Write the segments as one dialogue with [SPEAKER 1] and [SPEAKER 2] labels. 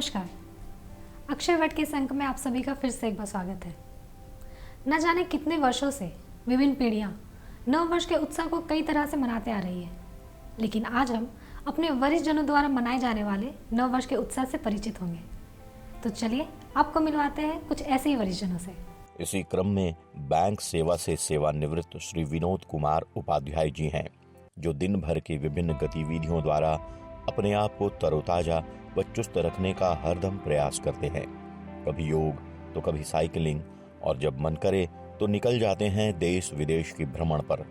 [SPEAKER 1] नमस्कार। अक्षय वट के इस अंक में आप सभी का फिर से एक बार स्वागत है। न जाने कितने वर्षों से विभिन्न पीढ़ियां नव वर्ष के उत्सव को कई तरह से मनाते आ रही है, लेकिन आज हम अपने वरिष्ठ जनों द्वारा मनाए जाने वाले नव वर्ष के उत्सव से परिचित होंगे। तो चलिए आपको मिलवाते हैं कुछ ऐसे ही वरिष्ठ जनों से।
[SPEAKER 2] इसी क्रम में बैंक सेवा से सेवानिवृत्त श्री विनोद कुमार उपाध्याय जी हैं, जो दिन भर की विभिन्न गतिविधियों द्वारा अपने आप को तरोताजा व चुस्त रखने का हरदम प्रयास करते हैं। कभी योग तो कभी साइकिलिंग, और जब मन करे तो निकल जाते हैं देश विदेश की भ्रमण पर।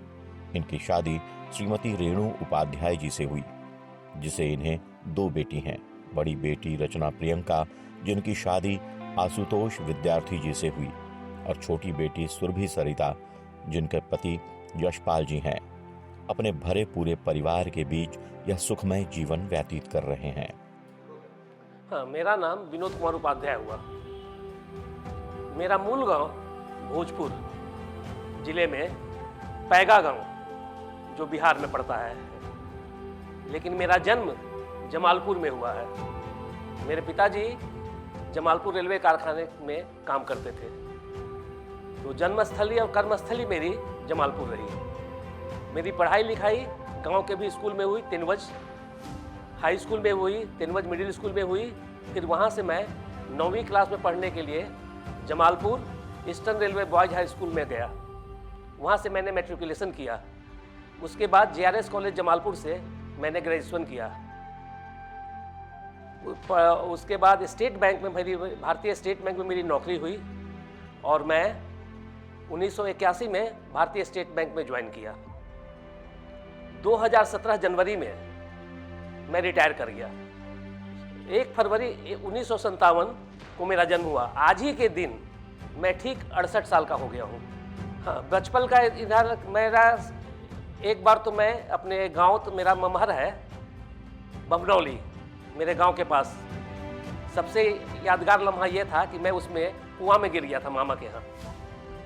[SPEAKER 2] इनकी शादी श्रीमती रेणु उपाध्याय जी से हुई, जिसे इन्हें 2 बेटी हैं। बड़ी बेटी रचना प्रियंका, जिनकी शादी आशुतोष विद्यार्थी जी से हुई, और छोटी बेटी सुरभि सरिता, जिनके पति यशपाल जी हैं। अपने भरे पूरे परिवार के बीच यह सुखमय जीवन व्यतीत कर रहे हैं।
[SPEAKER 3] हाँ, मेरा नाम विनोद कुमार उपाध्याय हुआ। मेरा मूल गांव भोजपुर जिले में पैगा गांव, जो बिहार में पड़ता है, लेकिन मेरा जन्म जमालपुर में हुआ है। मेरे पिताजी जमालपुर रेलवे कारखाने में काम करते थे, तो जन्मस्थली और कर्मस्थली मेरी जमालपुर रही। मेरी पढ़ाई लिखाई गांव के भी स्कूल में हुई, तिनवज हाई स्कूल में हुई, तिनवज मिडिल स्कूल में हुई। फिर वहां से मैं 9वीं क्लास में पढ़ने के लिए Jamalpur eastern railway boys high school में गया। वहां से मैंने मैट्रिकुलेशन किया। उसके बाद JRS कॉलेज जमालपुर से मैंने ग्रेजुएशन किया। उसके बाद स्टेट बैंक में भारतीय स्टेट बैंक में मेरी नौकरी हुई, और मैं 1981 में भारतीय स्टेट बैंक में ज्वाइन किया। 2017 जनवरी में मैं रिटायर कर गया। 1 फरवरी 1957 को मेरा जन्म हुआ। आज ही के दिन मैं ठीक 68 साल का हो गया हूँ। हाँ, बचपन का इधर मेरा एक बार तो मैं अपने गांव, तो मेरा ममहर है बमनौली, मेरे गांव के पास। सबसे यादगार लम्हा ये था कि मैं उसमें कुआं में गिर गया था मामा के यहाँ,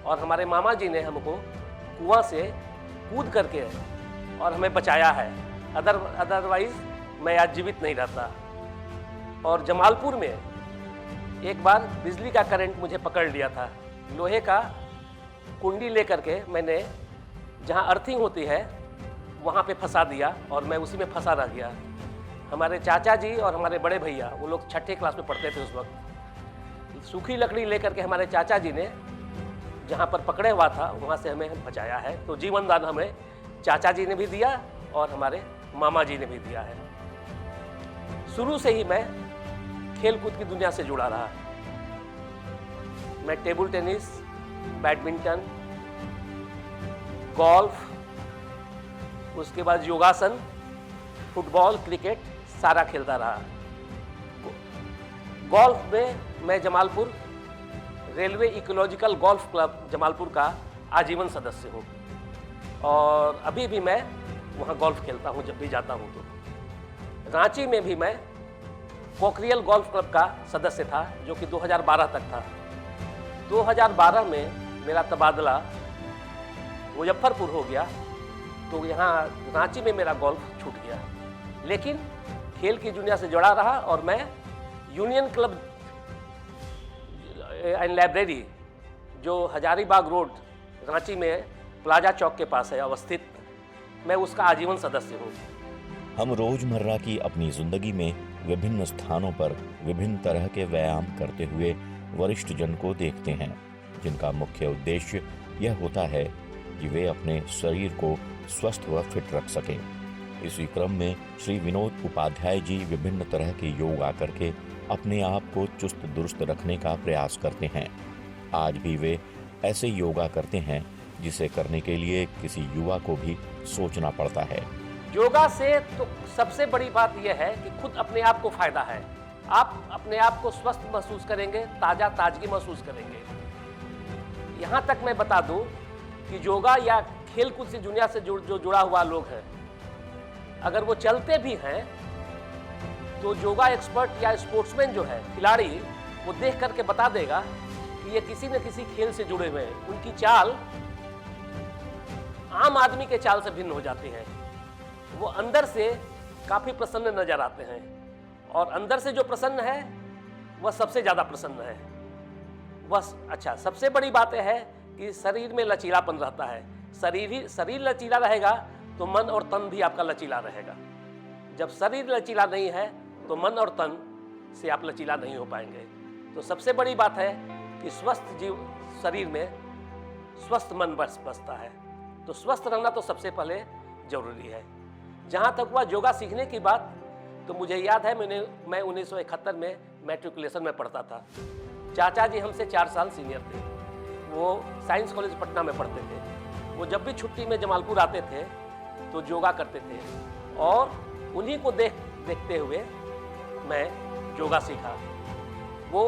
[SPEAKER 3] और हमारे मामा जी ने हमको कुआं से कूद करके और हमें बचाया है। अदरवाइज मैं आज जीवित नहीं रहता। और जमालपुर में एक बार बिजली का करंट मुझे पकड़ लिया था। लोहे का कुंडी लेकर के मैंने जहां अर्थिंग होती है वहां पे फंसा दिया, और मैं उसी में फंसा रह गया। हमारे चाचा जी और हमारे बड़े भैया, वो लोग 6ठी क्लास में पढ़ते थे उस वक्त, सूखी लकड़ी लेकर के हमारे चाचा जी ने जहां पर पकड़े हुआ था वहां से हमें बचाया है। तो जीवन दान हमें चाचा जी ने भी दिया और हमारे मामा जी ने भी दिया है। शुरू से ही मैं खेल कूद की दुनिया से जुड़ा रहा। मैं टेबल टेनिस, बैडमिंटन, गोल्फ, उसके बाद योगासन, फुटबॉल, क्रिकेट सारा खेलता रहा। गोल्फ में मैं Jamalpur railway ecological golf club Jamalpur का आजीवन सदस्य हूँ, और अभी भी मैं वहाँ गोल्फ खेलता हूँ जब भी जाता हूँ। तो रांची में भी मैं कोकरियल गोल्फ क्लब का सदस्य था, जो कि 2012 तक था। 2012 में मेरा तबादला मुजफ्फरपुर हो गया, तो यहाँ रांची में मेरा गोल्फ छूट गया। लेकिन खेल की दुनिया से जुड़ा रहा, और मैं यूनियन क्लब एंड लाइब्रेरी, जो हजारीबाग रोड रांची में प्लाजा चौक के पास है अवस्थित, मैं उसका आजीवन सदस्य हूँ।
[SPEAKER 2] हम रोजमर्रा की अपनी जिंदगी में विभिन्न स्थानों पर विभिन्न तरह के व्यायाम करते हुए वरिष्ठ जन को देखते हैं, जिनका मुख्य उद्देश्य यह होता है कि वे अपने शरीर को स्वस्थ व फिट रख सकें। इसी क्रम में श्री विनोद उपाध्याय जी विभिन्न तरह के योगा करके अपने आप को चुस्त दुरुस्त रखने का प्रयास करते हैं। आज भी वे ऐसे योगा करते हैं जिसे करने के लिए किसी युवा को भी सोचना पड़ता है।
[SPEAKER 3] योगा से तो सबसे बड़ी बात यह है कि खुद अपने आप को फायदा है। आप अपने आप को स्वस्थ महसूस करेंगे, ताजगी महसूस करेंगे। यहाँ तक मैं बता दूं कि योगा या खेल कूद से दुनिया से जो जुड़ा हुआ लोग हैं, अगर वो चलते भी हैं तो योगा एक्सपर्ट या स्पोर्ट्समैन जो है, खिलाड़ी, वो देख करके बता देगा कि ये किसी न किसी खेल से जुड़े हुए हैं। उनकी चाल आम आदमी के चाल से भिन्न हो जाती है। वो अंदर से काफी प्रसन्न नजर आते हैं, और अंदर से जो प्रसन्न है वह सबसे ज़्यादा प्रसन्न है। अच्छा, सबसे बड़ी बात यह है कि शरीर में लचीलापन रहता है। शरीर लचीला रहेगा तो मन और तन भी आपका लचीला रहेगा। जब शरीर लचीला नहीं है तो मन और तन से आप लचीला नहीं हो पाएंगे। तो सबसे बड़ी बात है कि स्वस्थ शरीर में स्वस्थ मन बसता है। तो स्वस्थ रहना तो सबसे पहले जरूरी है। जहाँ तक हुआ योगा सीखने की बात, तो मुझे याद है मैं 1971 में मैट्रिकुलेशन में पढ़ता था। चाचा जी हमसे 4 साल सीनियर थे। वो साइंस कॉलेज पटना में पढ़ते थे। वो जब भी छुट्टी में जमालपुर आते थे तो योगा करते थे, और उन्हीं को देखते हुए मैं योगा सीखा। वो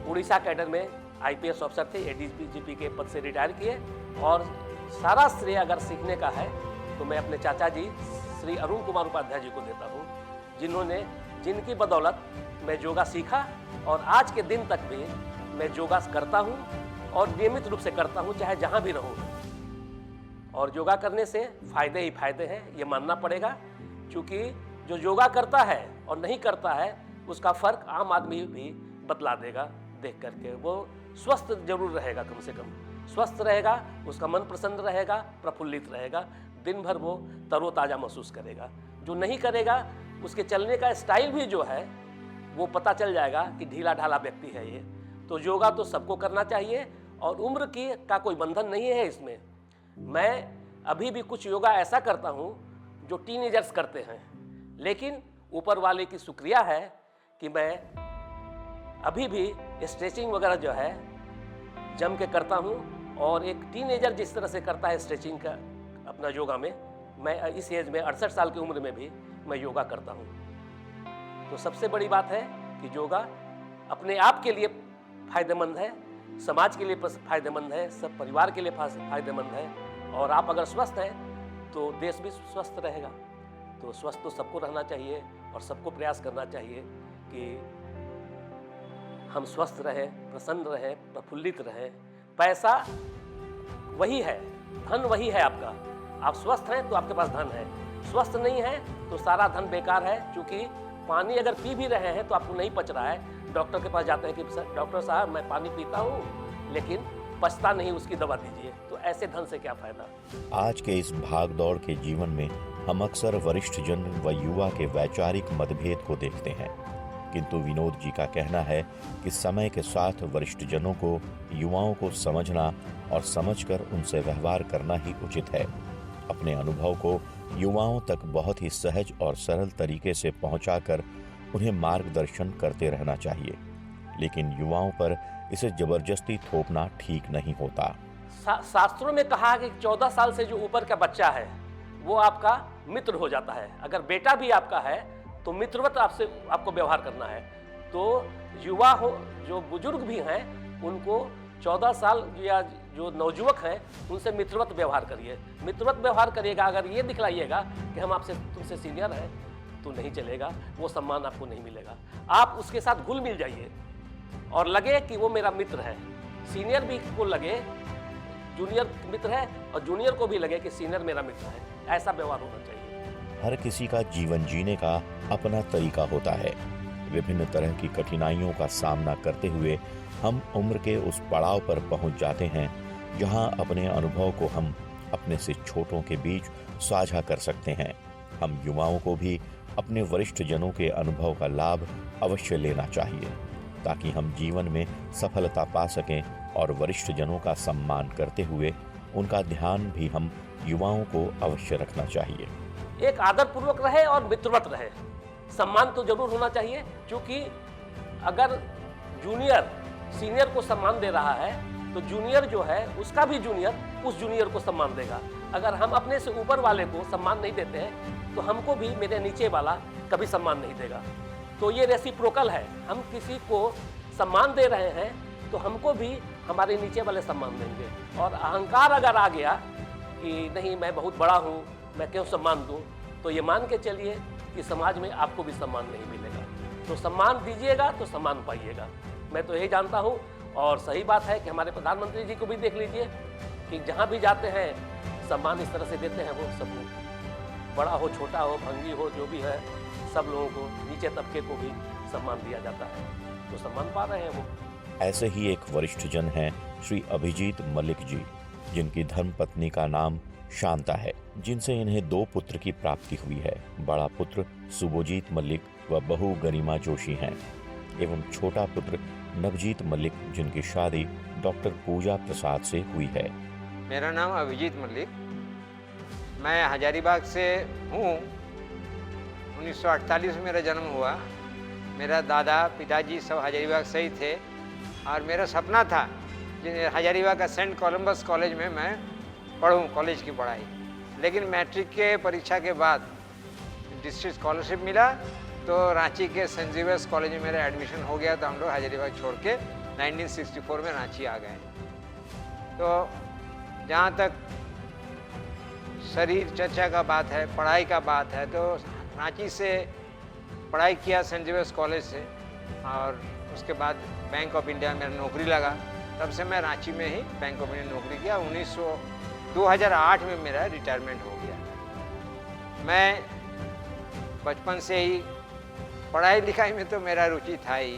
[SPEAKER 3] उड़ीसा कैडर में IPS अफसर थे, ADGP के पद से रिटायर किए। और सारा श्रेय अगर सीखने का है तो मैं अपने चाचा जी श्री अरुण कुमार उपाध्याय जी को देता हूँ, जिनकी बदौलत मैं योगा सीखा, और आज के दिन तक भी मैं योगा करता हूँ और नियमित रूप से करता हूँ, चाहे जहाँ भी रहूँ। और योगा करने से फायदे ही फायदे हैं, ये मानना पड़ेगा। क्योंकि जो योगा करता है और नहीं करता है उसका फर्क आम आदमी भी बतला देगा देख करके। वो स्वस्थ जरूर रहेगा, कम से कम स्वस्थ रहेगा, उसका मन प्रसन्न रहेगा, प्रफुल्लित रहेगा, दिन भर वो तरोताज़ा महसूस करेगा। जो नहीं करेगा उसके चलने का स्टाइल भी जो है वो पता चल जाएगा कि ढीला ढाला व्यक्ति है ये। तो योगा तो सबको करना चाहिए, और उम्र का कोई बंधन नहीं है इसमें। मैं अभी भी कुछ योगा ऐसा करता हूँ जो टीनेजर्स करते हैं, लेकिन ऊपर वाले की शुक्रिया है कि मैं अभी भी स्ट्रेचिंग वगैरह जो है जम के करता हूँ। और एक टीनेजर जिस तरह से करता है स्ट्रेचिंग का अपना योगा में, मैं इस एज में 68 साल की उम्र में भी मैं योगा करता हूँ। तो सबसे बड़ी बात है कि योगा अपने आप के लिए फायदेमंद है, समाज के लिए फायदेमंद है, सब परिवार के लिए फायदेमंद है। और आप अगर स्वस्थ हैं तो देश भी स्वस्थ रहेगा। तो स्वस्थ तो सबको रहना चाहिए, और सबको प्रयास करना चाहिए कि हम स्वस्थ रहें, प्रसन्न रहें, प्रफुल्लित रहें। पैसा वही है, धन वही है आपका। आप स्वस्थ हैं तो आपके पास धन है, स्वस्थ नहीं है तो सारा धन बेकार है। क्योंकि पानी अगर पी भी रहे हैं तो आपको नहीं पच रहा है, डॉक्टर के पास जाते हैं कि डॉक्टर साहब मैं पानी पीता हूँ लेकिन पचता नहीं, उसकी दवा दीजिए। तो ऐसे धन से क्या फायदा।
[SPEAKER 2] आज के इस भाग दौड़ के जीवन में हम अक्सर वरिष्ठ जन व युवा के वैचारिक मतभेद को देखते हैं, किंतु विनोद जी का कहना है कि समय के साथ वरिष्ठ जनों को युवाओं को समझना और समझकर उनसे व्यवहार करना ही उचित है। अपने अनुभव को युवाओं तक बहुत ही सहज और सरल तरीके से पहुंचाकर उन्हें मार्गदर्शन करते रहना चाहिए, लेकिन युवाओं पर इसे जबरदस्ती थोपना ठीक नहीं होता।
[SPEAKER 3] शास्त्रों में कहा है कि 14 साल से जो ऊपर का बच्चा है वो आपका मित्र हो जाता है। अगर बेटा भी आपका है तो मित्रवत आपको व्यवहार करना है। तो युवा हो, जो बुजुर्ग भी हैं, उनको 14 साल या जो नवयुवक हैं उनसे मित्रवत व्यवहार करिए। मित्रवत व्यवहार करिएगा, अगर ये दिखलाइएगा कि हम तुमसे सीनियर हैं तो नहीं चलेगा, वो सम्मान आपको नहीं मिलेगा। आप उसके साथ घुल मिल जाइए और लगे कि वो मेरा मित्र है। सीनियर भी को लगे जूनियर मित्र है, और जूनियर को भी लगे कि सीनियर मेरा मित्र है। ऐसा व्यवहार होना चाहिए।
[SPEAKER 2] हर किसी का जीवन जीने का अपना तरीका होता है। विभिन्न तरह की कठिनाइयों का सामना करते हुए हम उम्र के उस पड़ाव पर पहुंच जाते हैं जहां अपने अनुभव को हम अपने से छोटों के बीच साझा कर सकते हैं। हम युवाओं को भी अपने वरिष्ठ जनों के अनुभव का लाभ अवश्य लेना चाहिए, ताकि हम जीवन में सफलता पा सकें, और वरिष्ठ जनों का सम्मान करते हुए उनका ध्यान भी हम युवाओं को अवश्य रखना चाहिए।
[SPEAKER 3] एक आदरपूर्वक रहे और मित्रवत रहे। सम्मान तो जरूर होना चाहिए, क्योंकि अगर जूनियर सीनियर को सम्मान दे रहा है तो जूनियर जो है उसका भी जूनियर उस जूनियर को सम्मान देगा। अगर हम अपने से ऊपर वाले को सम्मान नहीं देते हैं तो हमको भी मेरे नीचे वाला कभी सम्मान नहीं देगा। तो ये रेसिप्रोकल है। हम किसी को सम्मान दे रहे हैं तो हमको भी हमारे नीचे वाले सम्मान देंगे। और अहंकार अगर आ गया कि नहीं मैं बहुत बड़ा हूँ, मैं क्यों सम्मान दूँ, तो ये मान के चलिए कि समाज में आपको भी सम्मान नहीं मिलेगा। तो सम्मान दीजिएगा तो सम्मान पाइएगा। मैं तो यही जानता हूँ। और सही बात है कि हमारे प्रधानमंत्री जी को भी देख लीजिए कि जहाँ भी जाते हैं सम्मान इस तरह से देते हैं। वो सबको, बड़ा हो छोटा हो भंगी हो जो भी है, सब लोगों को, नीचे तबके को भी सम्मान दिया जाता है। तो सम्मान पा रहे हैं वो।
[SPEAKER 2] ऐसे ही एक वरिष्ठ जन हैं श्री अभिजीत मलिक जी, जिनकी धर्मपत्नी का नाम शांता है, जिनसे इन्हें 2 पुत्र की प्राप्ति हुई है। बड़ा पुत्र सुबोजीत मलिक व बहू गरिमा जोशी हैं एवं छोटा पुत्र नवजीत मलिक, जिनकी शादी डॉक्टर पूजा प्रसाद से हुई है।
[SPEAKER 4] मेरा नाम अभिजीत मलिक, मैं हजारीबाग से हूँ। 1948 में मेरा जन्म हुआ। मेरा दादा पिताजी सब हजारीबाग से ही थे और मेरा सपना था हजारीबाग का सेंट कोलंबस कॉलेज में मैं पढ़ूँ कॉलेज की पढ़ाई। लेकिन मैट्रिक के परीक्षा के बाद डिस्ट्रिक्ट स्कॉलरशिप मिला तो रांची के सेंट जेवियर्स कॉलेज में मेरा एडमिशन हो गया। तो हम लोग हजारीबाग छोड़ के 1964 में रांची आ गए। तो जहाँ तक शरीर चर्चा का बात है, पढ़ाई का बात है, तो रांची से पढ़ाई किया सेंट जेवियर्स कॉलेज से और उसके बाद बैंक ऑफ इंडिया में मेरा नौकरी लगा। तब से मैं रांची में ही बैंक ऑफ इंडिया नौकरी किया। 2008 में मेरा रिटायरमेंट हो गया। मैं बचपन से ही पढ़ाई लिखाई में तो मेरा रुचि था ही,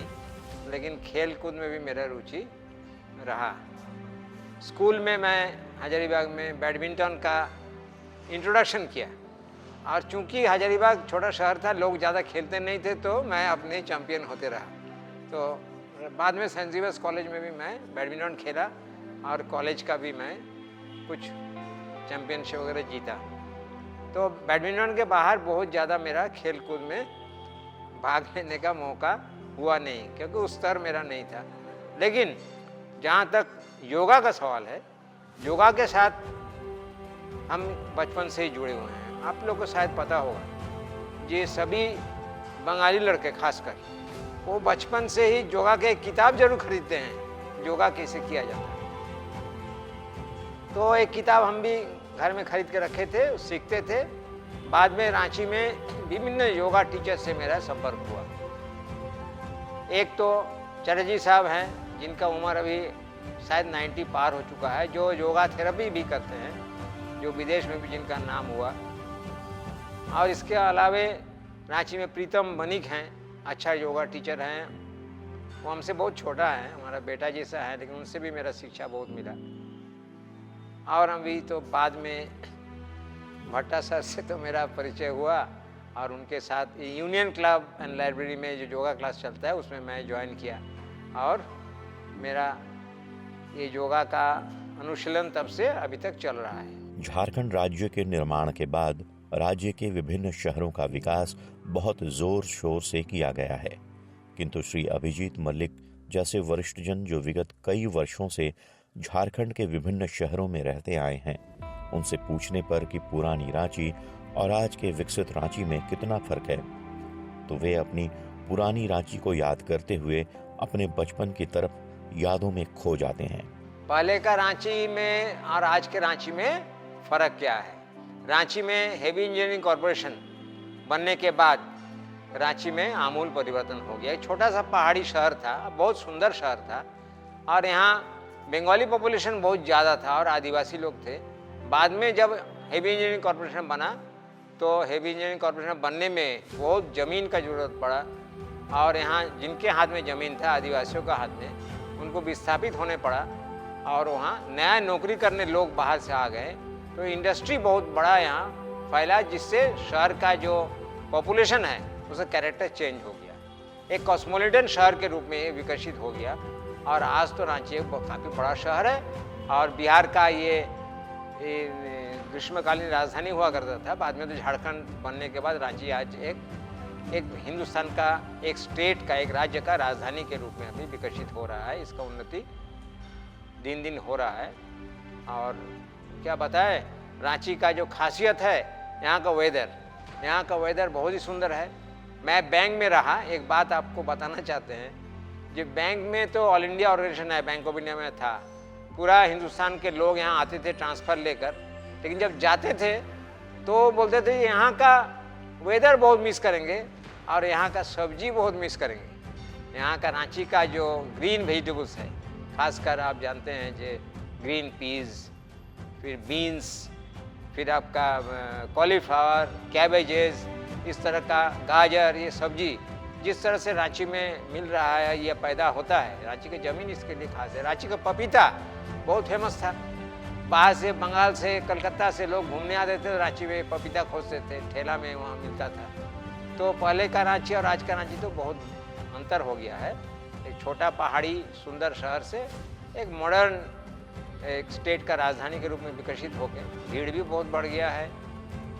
[SPEAKER 4] लेकिन खेल कूद में भी मेरा रुचि रहा। स्कूल में मैं हजारीबाग में बैडमिंटन का इंट्रोडक्शन किया और चूंकि हजारीबाग छोटा शहर था, लोग ज़्यादा खेलते नहीं थे, तो मैं अपने चैंपियन होते रहा। तो बाद में सेंट जेवियर्स कॉलेज में भी मैं बैडमिंटन खेला और कॉलेज का भी मैं कुछ चैंपियनशिप वगैरह जीता। तो बैडमिंटन के बाहर बहुत ज़्यादा मेरा खेल कूद में भाग लेने का मौका हुआ नहीं, क्योंकि उस स्तर मेरा नहीं था। लेकिन जहाँ तक योगा का सवाल है, योगा के साथ हम बचपन से ही जुड़े हुए हैं। आप लोग को शायद पता होगा, ये सभी बंगाली लड़के खासकर वो बचपन से ही योगा के किताब जरूर खरीदते हैं, योगा कैसे किया जाता है। तो एक किताब हम भी घर में खरीद के रखे थे, सीखते थे। बाद में रांची में विभिन्न योगा टीचर से मेरा संपर्क हुआ। एक तो चटर्जी साहब हैं, जिनका उम्र अभी शायद 90 पार हो चुका है, जो योगा थेरेपी भी करते हैं, जो विदेश में भी जिनका नाम हुआ। और इसके अलावे रांची में प्रीतम बनिक हैं, अच्छा योगा टीचर हैं। वो हमसे बहुत छोटा है, हमारा बेटा जैसा है, लेकिन उनसे भी मेरा शिक्षा बहुत मिला। और अभी तो बाद में भट्टा सर से तो मेरा परिचय हुआ और उनके साथ यूनियन क्लब एंड लाइब्रेरी में जो योगा क्लास चलता है उसमें मैं ज्वाइन किया और मेरा ये योगा का अनुशीलन तब से अभी तक चल रहा है।
[SPEAKER 2] झारखंड राज्य के निर्माण के बाद राज्य के विभिन्न शहरों का विकास बहुत जोर शोर से किया गया है, किंतु श्री अभिजीत मलिक जैसे वरिष्ठजन जो विगत कई वर्षों से झारखंड के विभिन्न शहरों में रहते आए हैं, उनसे पूछने पर कि पुरानी रांची और आज के विकसित रांची में कितना फर्क है, तो वे अपनी पुरानी रांची को याद करते हुए अपने बचपन की तरफ यादों में खो जाते हैं।
[SPEAKER 4] पहले का रांची में और आज के रांची में फर्क क्या है? रांची में हेवी इंजीनियरिंग कॉरपोरेशन बनने के बाद रांची में आमूल परिवर्तन हो गया। एक छोटा सा पहाड़ी शहर था, बहुत सुंदर शहर था और यहाँ बंगाली पॉपुलेशन बहुत ज़्यादा था और आदिवासी लोग थे। बाद में जब हेवी इंजीनियरिंग कॉरपोरेशन बना तो हेवी इंजीनियरिंग कॉरपोरेशन बनने में बहुत ज़मीन का ज़रूरत पड़ा और यहाँ जिनके हाथ में ज़मीन था, आदिवासियों का हाथ में, उनको विस्थापित होने पड़ा और वहाँ नया नौकरी करने लोग बाहर से आ गए। तो इंडस्ट्री बहुत बड़ा यहाँ फैला, जिससे शहर का जो पॉपुलेशन है उसका कैरेक्टर चेंज हो गया, एक कॉस्मोपॉलिटन शहर के रूप में विकसित हो गया। और आज तो रांची एक काफ़ी बड़ा शहर है और बिहार का ये ग्रीष्मकालीन राजधानी हुआ करता था। बाद में तो झारखंड बनने के बाद रांची आज एक हिंदुस्तान का एक स्टेट का, एक राज्य का राजधानी के रूप में अभी विकसित हो रहा है। इसका उन्नति दिन दिन हो रहा है। और क्या बताएं, रांची का जो खासियत है, यहाँ का वेदर बहुत ही सुंदर है। मैं बैंक में रहा, एक बात आपको बताना चाहते हैं, जो बैंक में तो ऑल इंडिया ऑर्गेनाइजेशन है, बैंक ऑफ इंडिया में था, पूरा हिंदुस्तान के लोग यहाँ आते थे ट्रांसफ़र लेकर, लेकिन जब जाते थे तो बोलते थे यहाँ का वेदर बहुत मिस करेंगे और यहाँ का सब्जी बहुत मिस करेंगे। यहाँ का रांची का जो ग्रीन वेजिटेबल्स है, खासकर आप जानते हैं जो ग्रीन पीस, फिर बीन्स, फिर आपका कॉलीफ्लावर, कैबेजेस, इस तरह का गाजर, ये सब्जी जिस तरह से रांची में मिल रहा है, ये पैदा होता है, रांची की ज़मीन इसके लिए खास है। रांची का पपीता बहुत फेमस था। बाहर से, बंगाल से, कलकत्ता से लोग घूमने आते थे, रांची में पपीता खोजते थे, ठेला में वहाँ मिलता था। तो पहले का रांची और आज का रांची तो बहुत अंतर हो गया है। एक छोटा पहाड़ी सुंदर शहर से एक मॉडर्न एक स्टेट का राजधानी के रूप में विकसित हो गए। भीड़ भी बहुत बढ़ गया है,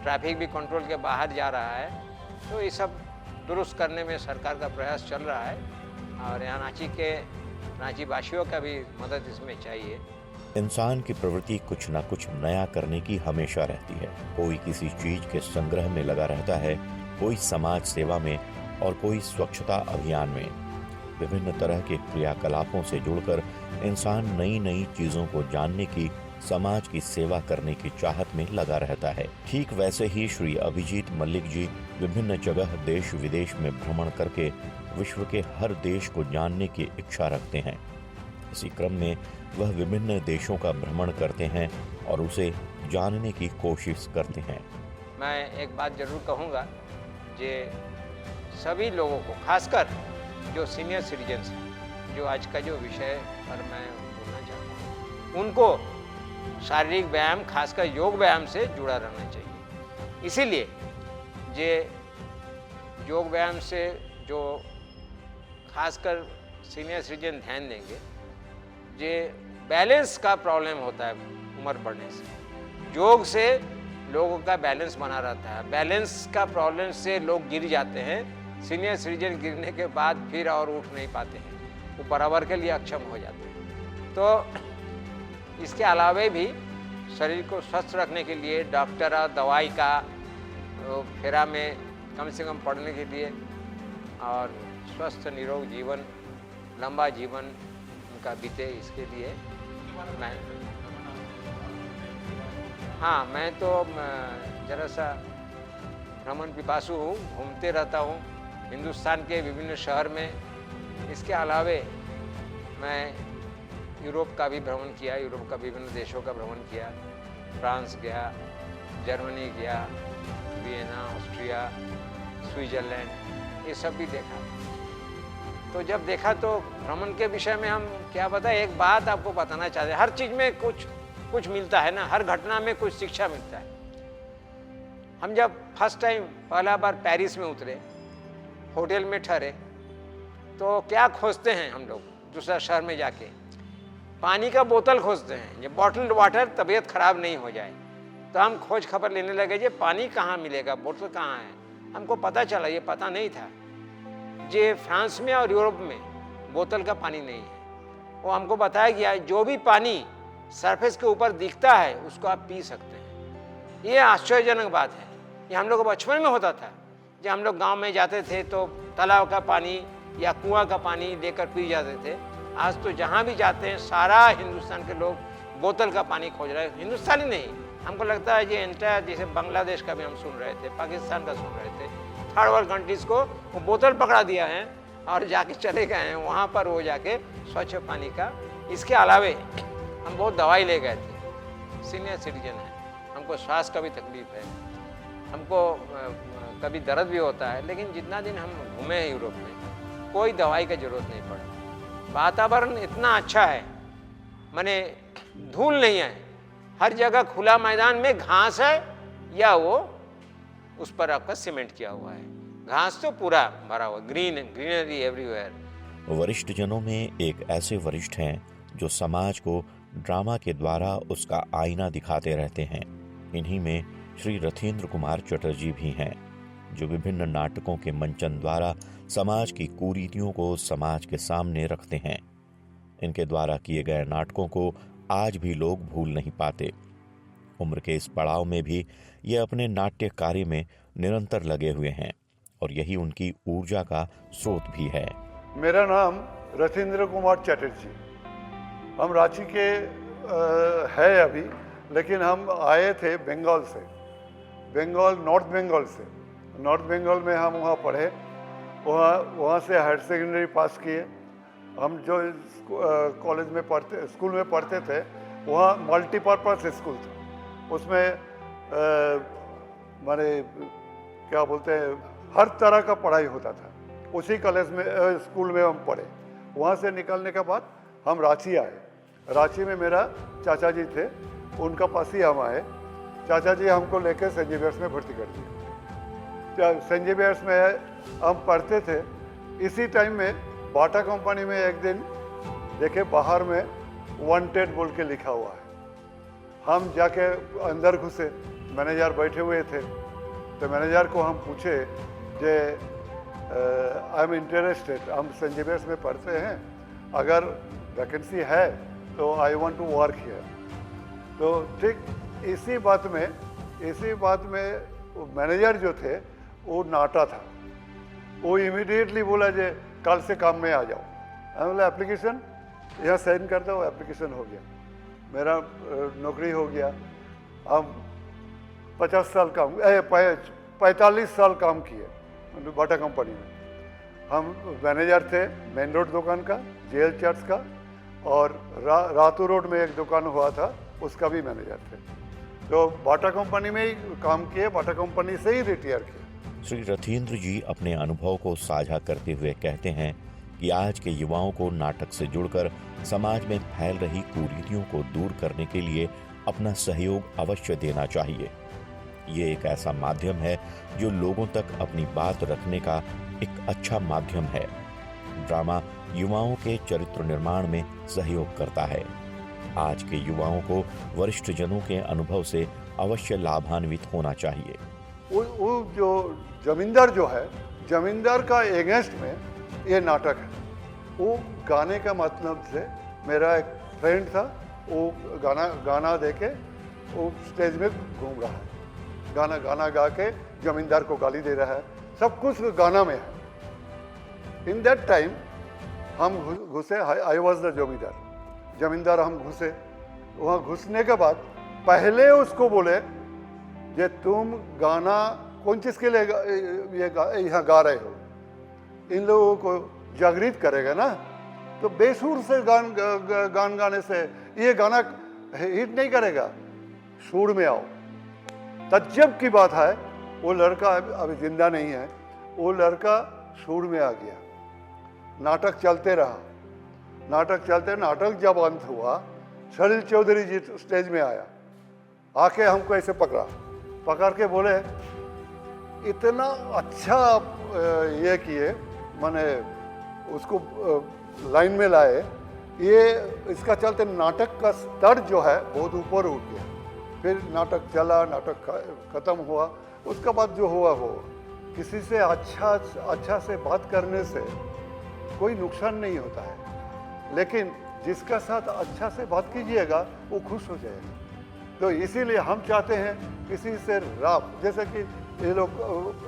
[SPEAKER 4] ट्रैफिक भी कंट्रोल के बाहर जा रहा है। तो ये सब दुरुस्त करने में सरकार का प्रयास चल रहा है और यहाँ रांची वासियों का भी मदद इसमें चाहिए।
[SPEAKER 2] इंसान की प्रवृत्ति कुछ न कुछ नया करने की हमेशा रहती है। कोई किसी चीज के संग्रह में लगा रहता है, कोई समाज सेवा में और कोई स्वच्छता अभियान में। विभिन्न तरह के क्रियाकलापों से जुड़कर इंसान नई नई चीजों को जानने की, समाज की सेवा करने की चाहत में लगा रहता है। ठीक वैसे ही श्री अभिजीत मल्लिक जी विभिन्न जगह देश विदेश में भ्रमण करके विश्व के हर देश को जानने की इच्छा रखते हैं। इसी क्रम में वह विभिन्न देशों का भ्रमण करते हैं और उसे जानने की कोशिश करते हैं।
[SPEAKER 4] मैं एक बात जरूर कहूँगा, जे सभी लोगों को, खासकर जो सीनियर सिटीजन्स हैं, जो आज का जो विषय पर मैं बोलना चाहता हूँ, उनको शारीरिक व्यायाम, खासकर योग व्यायाम से जुड़ा रहना चाहिए। इसीलिए जे योग व्यायाम से जो खासकर सीनियर सिटीजन ध्यान देंगे, जे बैलेंस का प्रॉब्लम होता है उम्र बढ़ने से, योग से लोगों का बैलेंस बना रहता है। बैलेंस का प्रॉब्लम से लोग गिर जाते हैं। सीनियर सिटीजन गिरने के बाद फिर और उठ नहीं पाते हैं, वो बराबर के लिए अक्षम हो जाते हैं। तो इसके अलावा भी शरीर को स्वस्थ रखने के लिए डॉक्टर और दवाई का फेरा में कम से कम पढ़ने के लिए और स्वस्थ निरोग जीवन, लंबा जीवन उनका बीते, इसके लिए मैं तो जरा सा भ्रमण पिपासु हूँ, घूमते रहता हूँ हिंदुस्तान के विभिन्न शहर में। इसके अलावे मैं यूरोप का भी भ्रमण किया, यूरोप का विभिन्न देशों का भ्रमण किया, फ्रांस गया, जर्मनी गया, वियना, ऑस्ट्रिया, स्विट्जरलैंड, ये सब भी देखा। तो जब देखा तो भ्रमण के विषय में हम क्या बताएं, एक बात आपको बताना चाहते हैं, हर चीज़ में कुछ मिलता है ना, हर घटना में कुछ शिक्षा मिलता है। हम जब फर्स्ट टाइम पहला बार पेरिस में उतरे, होटल में ठहरे, तो क्या खोजते हैं हम लोग दूसरा शहर में जाके? पानी का बोतल खोजते हैं, ये बॉटल्ड वाटर, तबीयत खराब नहीं हो जाए। तो हम खोज खबर लेने लगे, ये पानी कहाँ मिलेगा, बोतल कहाँ है। हमको पता चला, ये पता नहीं था, ये फ्रांस में और यूरोप में बोतल का पानी नहीं है। वो हमको बताया गया जो भी पानी सरफेस के ऊपर दिखता है उसको आप पी सकते हैं। ये आश्चर्यजनक बात है। ये हम लोग बचपन में होता था, जब हम लोग गांव में जाते थे तो तालाब का पानी या कुआं का पानी लेकर पी जाते थे। आज तो जहाँ भी जाते हैं सारा हिंदुस्तान के लोग बोतल का पानी खोज रहे हैं। हिंदुस्तानी नहीं, हमको लगता है ये एंटायर, जैसे बांग्लादेश का भी हम सुन रहे थे, पाकिस्तान का सुन रहे थे, थर्ड वर्ल्ड कंट्रीज़ को वो बोतल पकड़ा दिया है और जाके चले गए हैं वहाँ पर, वो जाके स्वच्छ पानी का। इसके अलावे हम बहुत दवाई ले गए थे, सीनियर सिटीजन हैं, हमको श्वास का भी तकलीफ है, हमको कभी दर्द भी होता है, लेकिन जितना दिन हम घूमे हैं यूरोप में कोई दवाई की ज़रूरत नहीं पड़ा। वातावरण इतना अच्छा है, माने धूल नहीं है, हर जगह खुला मैदान में घास है या वो उस पर आपका सीमेंट किया हुआ है, घास तो पूरा भरा हुआ, ग्रीनरी एवरीवेयर।
[SPEAKER 2] वरिष्ठ जनों में एक ऐसे वरिष्ठ हैं जो समाज को ड्रामा के द्वारा उसका आईना दिखाते रहते हैं। इन्हीं में श्री रथींद्र कुमार चटर्जी भी हैं, जो विभिन्न नाटकों के मंचन द्वारा समाज की कुरीतियों को समाज के सामने रखते हैं। इनके द्वारा किए गए नाटकों को आज भी लोग भूल नहीं पाते। उम्र के इस पड़ाव में भी ये अपने नाट्य कार्य में निरंतर लगे हुए हैं और यही उनकी ऊर्जा का स्रोत भी है।
[SPEAKER 5] मेरा नाम रथींद्र कुमार चटर्जी, हम रांची के है अभी, लेकिन हम आए थे बंगाल से, नॉर्थ बंगाल से। नॉर्थ बंगाल में हम वहाँ पढ़े, वहाँ से हायर सेकेंडरी पास किए। हम जो कॉलेज में पढ़ते, स्कूल में पढ़ते थे, वहाँ मल्टीपर्पज़ स्कूल था। उसमें माने क्या बोलते हैं, हर तरह का पढ़ाई होता था। उसी कॉलेज में स्कूल में हम पढ़े। वहाँ से निकलने के बाद हम रांची आए। रांची में मेरा चाचा जी थे, उनका पास ही हम आए। चाचा जी हमको लेकर सेंट जेवियर्स में भर्ती कर दिए। सेंट जेवियर्स में हम पढ़ते थे। इसी टाइम में बाटा कंपनी में एक दिन देखे बाहर में वांटेड बोल के लिखा हुआ है। हम जाके अंदर घुसे, मैनेजर बैठे हुए थे। तो मैनेजर को हम पूछे जे आई एम इंटरेस्टेड, हम सेंट जेवियर्स में पढ़ते हैं, अगर वैकेंसी है तो I want to work here. तो ठीक इसी बात में मैनेजर जो थे वो नाटा था। वो इमीडिएटली बोला जे कल से काम में आ जाओ। मैं बोला एप्लीकेशन यहाँ साइन करता हूँ, एप्लीकेशन हो गया, मेरा नौकरी हो गया। हम 45 साल काम किए बाटा कंपनी में। हम मैनेजर थे मेन रोड दुकान का, जेल चर्च का, और रातू रोड में एक दुकान हुआ था, उसका भी मैनेजर थे। तो बाटा कंपनी में ही काम किए, बाटा कंपनी से ही रिटायर किए।
[SPEAKER 2] श्री रथींद्र जी अपने अनुभव को साझा करते हुए कहते हैं कि आज के युवाओं को नाटक से जुड़कर समाज में फैल रही कुरीतियों को दूर करने के लिए अपना सहयोग अवश्य देना चाहिए। ये एक ऐसा माध्यम है जो लोगों तक अपनी बात रखने का एक अच्छा माध्यम है। ड्रामा युवाओं के चरित्र निर्माण में सहयोग करता है। आज के युवाओं को वरिष्ठ जनों के अनुभव से अवश्य लाभान्वित होना चाहिए।
[SPEAKER 5] वो जो जमींदार जो है, जमींदार का एगेंस्ट में ये नाटक है। वो गाने का मतलब से, मेरा एक फ्रेंड था, वो गाना दे के वो स्टेज में घूम रहा है, गाना गा के जमींदार को गाली दे रहा है, सब कुछ गाना में है। इन दैट टाइम हम घुसे, आई वॉज द जमींदार हम घुसे। वहाँ घुसने के बाद पहले उसको बोले जे तुम गाना कौन चीज़ के लिए यहाँ गा रहे हो, इन लोगों को जागृत करेगा ना, तो बेसुर से गान गाने से ये गाना हिट नहीं करेगा, सुर में आओ। तज्जब की बात है, वो लड़का अभी जिंदा नहीं है, वो लड़का सुर में आ गया। नाटक चलते रहा, नाटक जब अंत हुआ, सलील चौधरी जी स्टेज में आया, आके हमको ऐसे पकड़ के बोले इतना अच्छा ये किए, माने उसको लाइन में लाए, ये इसका चलते नाटक का स्तर जो है बहुत ऊपर उठ गया। फिर नाटक चला, नाटक खत्म हुआ, उसके बाद जो हुआ वो किसी से अच्छा से बात करने से कोई नुकसान नहीं होता है, लेकिन जिसका साथ अच्छा से बात कीजिएगा वो खुश हो जाएगा। तो इसीलिए हम चाहते हैं किसी से राब, जैसे कि ये लोग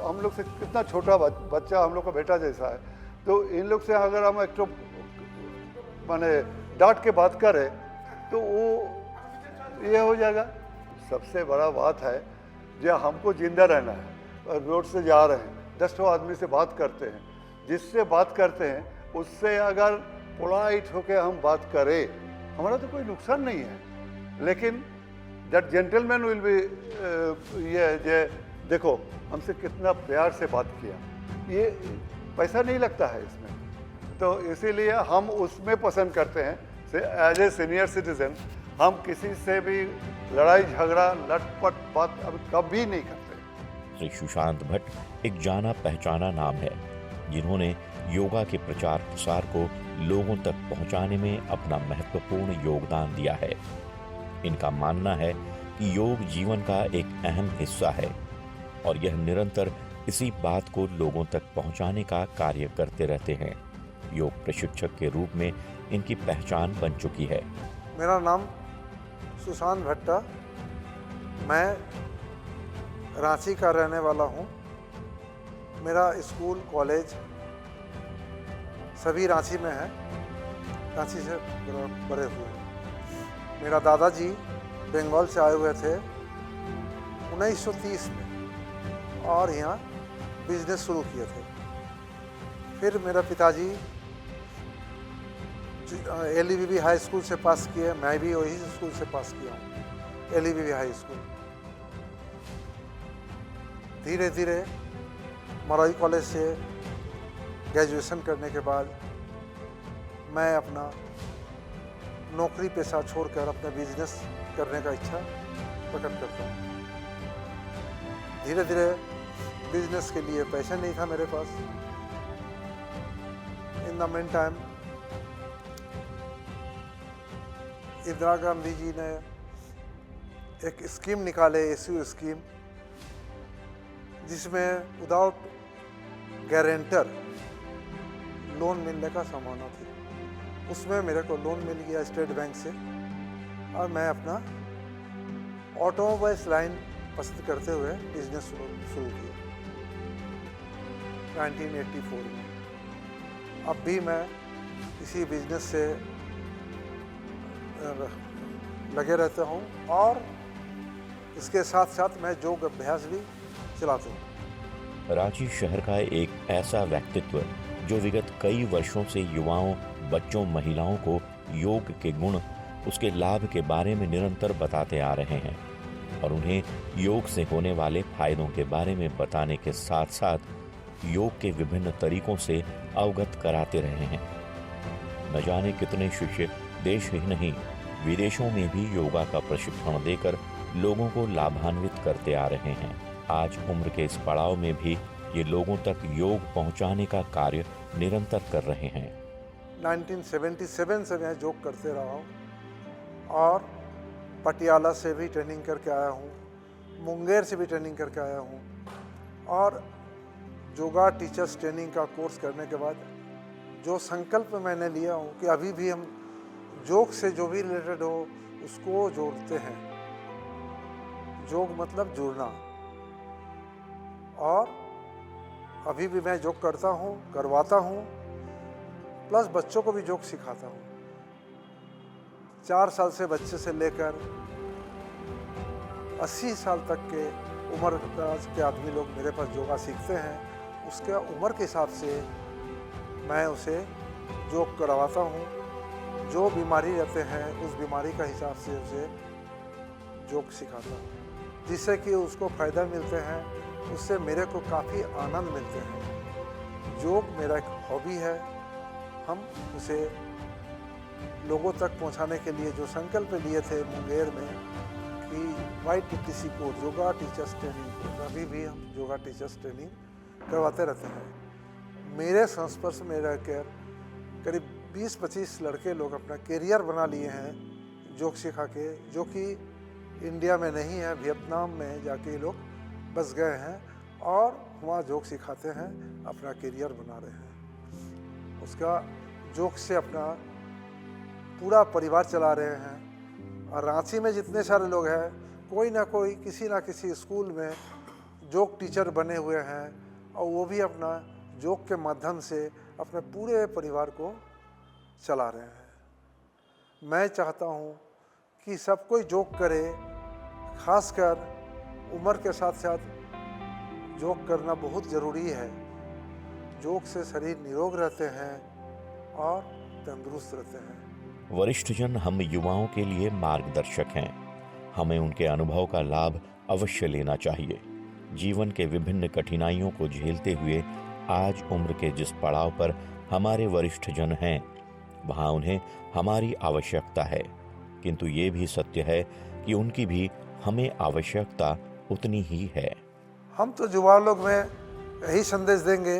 [SPEAKER 5] हम लोग से कितना छोटा बच्चा हम लोग का बेटा जैसा है, तो इन लोग से अगर हम एक तो माने डांट के बात करें तो वो ये हो जाएगा। सबसे बड़ा बात है जो हमको जिंदा रहना है, रोड से जा रहे हैं, 10 आदमी से बात करते हैं, जिससे बात करते हैं उससे अगर पोलाइट होकर हम बात करें, हमारा तो कोई नुकसान नहीं है। लेकिन दैट जेंटलमैन विल बी ये देखो हमसे कितना प्यार से बात किया, ये पैसा नहीं लगता है इसमें, तो इसीलिए हम उसमें पसंद करते हैं। एज ए सीनियर सिटीजन हम किसी से भी लड़ाई झगड़ा लटपट बात अब कभी नहीं करते।
[SPEAKER 2] श्री सुशांत भट्ट एक जाना पहचाना नाम है, जिन्होंने योगा के प्रचार प्रसार को लोगों तक पहुंचाने में अपना महत्वपूर्ण योगदान दिया है। इनका मानना है कि योग जीवन का एक अहम हिस्सा है और यह निरंतर इसी बात को लोगों तक पहुंचाने का कार्य करते रहते हैं। योग प्रशिक्षक के रूप में इनकी पहचान बन चुकी है।
[SPEAKER 6] मेरा नाम सुशांत भट्टा, मैं रांची का रहने वाला हूँ। मेरा स्कूल कॉलेज सभी रांची में है, रांची से बड़े हुए हैं। मेरा दादाजी बंगाल से आए हुए थे 1930 में और यहाँ बिजनेस शुरू किए थे। फिर मेरा पिताजी LEVV हाई स्कूल से पास किए, मैं भी वही स्कूल से पास किया हूँ, LEVV हाई स्कूल। धीरे धीरे मरई कॉलेज से ग्रेजुएशन करने के बाद मैं अपना नौकरी पेशा छोड़कर अपना बिजनेस करने का इच्छा प्रकट करता हूँ। धीरे धीरे बिजनेस के लिए पैसा नहीं था मेरे पास। In the meantime Indira Gandhi ji ने एक स्कीम निकाले, एसयू स्कीम, जिसमें विदाउट गारंटर लोन मिलने का संभावना थी। उसमें मेरे को लोन मिल गया स्टेट बैंक से और मैं अपना ऑटोमोबाइल्स लाइन पसंद करते हुए बिजनेस शुरू किया 1984 में। अब भी मैं इसी बिजनेस से लगे रहता हूँ और इसके साथ साथ मैं योग अभ्यास भी चलाता हूँ।
[SPEAKER 2] रांची शहर का एक ऐसा व्यक्तित्व जो विगत कई वर्षों से युवाओं, बच्चों, महिलाओं को योग के गुण, उसके लाभ के बारे में निरंतर बताते आ रहे हैं और उन्हें योग से होने वाले फायदों के बारे में बताने के साथ साथ योग के विभिन्न तरीकों से अवगत कराते रहे हैं। न जाने कितने शिष्य देश ही नहीं विदेशों में भी योगा का प्रशिक्षण देकर लोगों को लाभान्वित करते आ रहे हैं। आज उम्र के इस पड़ाव में भी ये लोगों तक योग पहुंचाने का कार्य निरंतर कर रहे हैं।
[SPEAKER 6] 1977 से मैं योग करते रहा हूँ और पटियाला से भी ट्रेनिंग करके आया हूँ, मुंगेर से भी ट्रेनिंग करके आया हूँ और योगा टीचर्स ट्रेनिंग का कोर्स करने के बाद जो संकल्प मैंने लिया हूँ कि अभी भी हम योग से जो भी रिलेटेड हो उसको जोड़ते हैं। योग मतलब जुड़ना, और अभी भी मैं योग करता हूँ, करवाता हूँ, प्लस बच्चों को भी योग सिखाता हूँ। 4 साल से बच्चे से लेकर 80 साल तक के उम्र के आदमी लोग मेरे पास योगा सीखते हैं। उसके उम्र के हिसाब से मैं उसे योग करवाता हूँ। जो बीमारी रहते हैं उस बीमारी का हिसाब से उसे योग सिखाता हूँ, जिससे कि उसको फ़ायदा मिलते हैं, उससे मेरे को काफ़ी आनंद मिलते हैं। योग मेरा एक हॉबी है। हम उसे लोगों तक पहुंचाने के लिए जो संकल्प लिए थे मुंगेर में कि YTTC को योगा टीचर्स ट्रेनिंग को, अभी भी हम योगा टीचर्स ट्रेनिंग करवाते रहते हैं। मेरे संस्पर्श में रहकर करीब 20-25 लड़के लोग अपना करियर बना लिए हैं योग सिखा के, जो कि इंडिया में नहीं है, वियतनाम में जाके ये लोग बस गए हैं और वहाँ योग सिखाते हैं, अपना करियर बना रहे हैं। उसका योग से अपना पूरा परिवार चला रहे हैं। और रांची में जितने सारे लोग हैं, कोई ना कोई किसी ना किसी स्कूल में योग टीचर बने हुए हैं और वो भी अपना योग के माध्यम से अपने पूरे परिवार को चला रहे हैं। मैं चाहता हूँ कि सब कोई योग करे, खासकर उम्र के साथ साथ योग करना बहुत ज़रूरी है। योग से शरीर निरोग रहते हैं और तंदुरुस्त रहते हैं।
[SPEAKER 2] वरिष्ठजन हम युवाओं के लिए मार्गदर्शक हैं। हमें उनके अनुभव का लाभ अवश्य लेना चाहिए। जीवन के विभिन्न कठिनाइयों को झेलते हुए आज उम्र के जिस पड़ाव पर हमारे वरिष्ठजन हैं, वहाँ उन्हें हमारी आवश्यकता है, किंतु ये भी सत्य है कि उनकी भी हमें आवश्यकता उतनी ही है।
[SPEAKER 6] हम तो युवा लोग में यही संदेश देंगे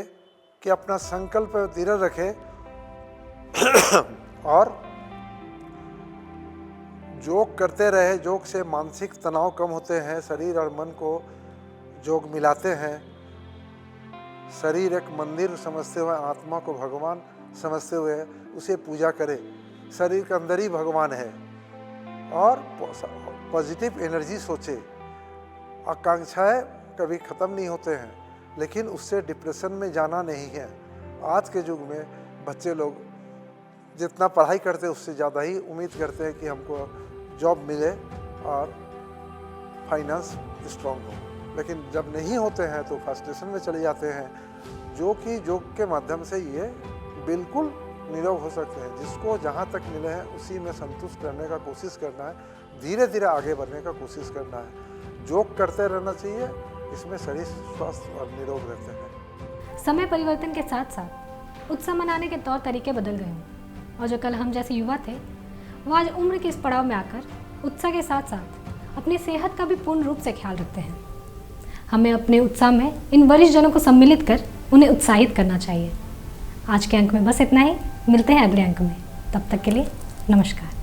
[SPEAKER 6] कि अपना संकल्प दृढ़ रखें और योग करते रहे। योग से मानसिक तनाव कम होते हैं, शरीर और मन को योग मिलाते हैं। शरीर एक मंदिर समझते हुए, आत्मा को भगवान समझते हुए उसे पूजा करें। शरीर के अंदर ही भगवान है और पॉजिटिव एनर्जी सोचे। आकांक्षाएं कभी ख़त्म नहीं होते हैं, लेकिन उससे डिप्रेशन में जाना नहीं है। आज के युग में बच्चे लोग जितना पढ़ाई करते हैं उससे ज़्यादा ही उम्मीद करते हैं कि हमको जॉब मिले और फाइनेंस स्ट्रॉन्ग हो, लेकिन जब नहीं होते हैं तो फ्रस्ट्रेशन में चले जाते हैं, जो कि योग के माध्यम से ये बिल्कुल निरोग हो सकते हैं। जिसको जहाँ तक मिले हैं उसी में संतुष्ट रहने का कोशिश करना है, धीरे धीरे आगे बढ़ने का कोशिश करना है। योग करते रहना चाहिए, इसमें शरीर स्वस्थ और निरोग रहते हैं।
[SPEAKER 1] समय परिवर्तन के साथ साथ उत्सव मनाने के तौर तरीके बदल गए हों और जो कल हम जैसे युवा थे वो आज उम्र के इस पड़ाव में आकर उत्साह के साथ साथ अपनी सेहत का भी पूर्ण रूप से ख्याल रखते हैं। हमें अपने उत्साह में इन वरिष्ठ जनों को सम्मिलित कर उन्हें उत्साहित करना चाहिए। आज के अंक में बस इतना ही, मिलते हैं अगले अंक में। तब तक के लिए नमस्कार।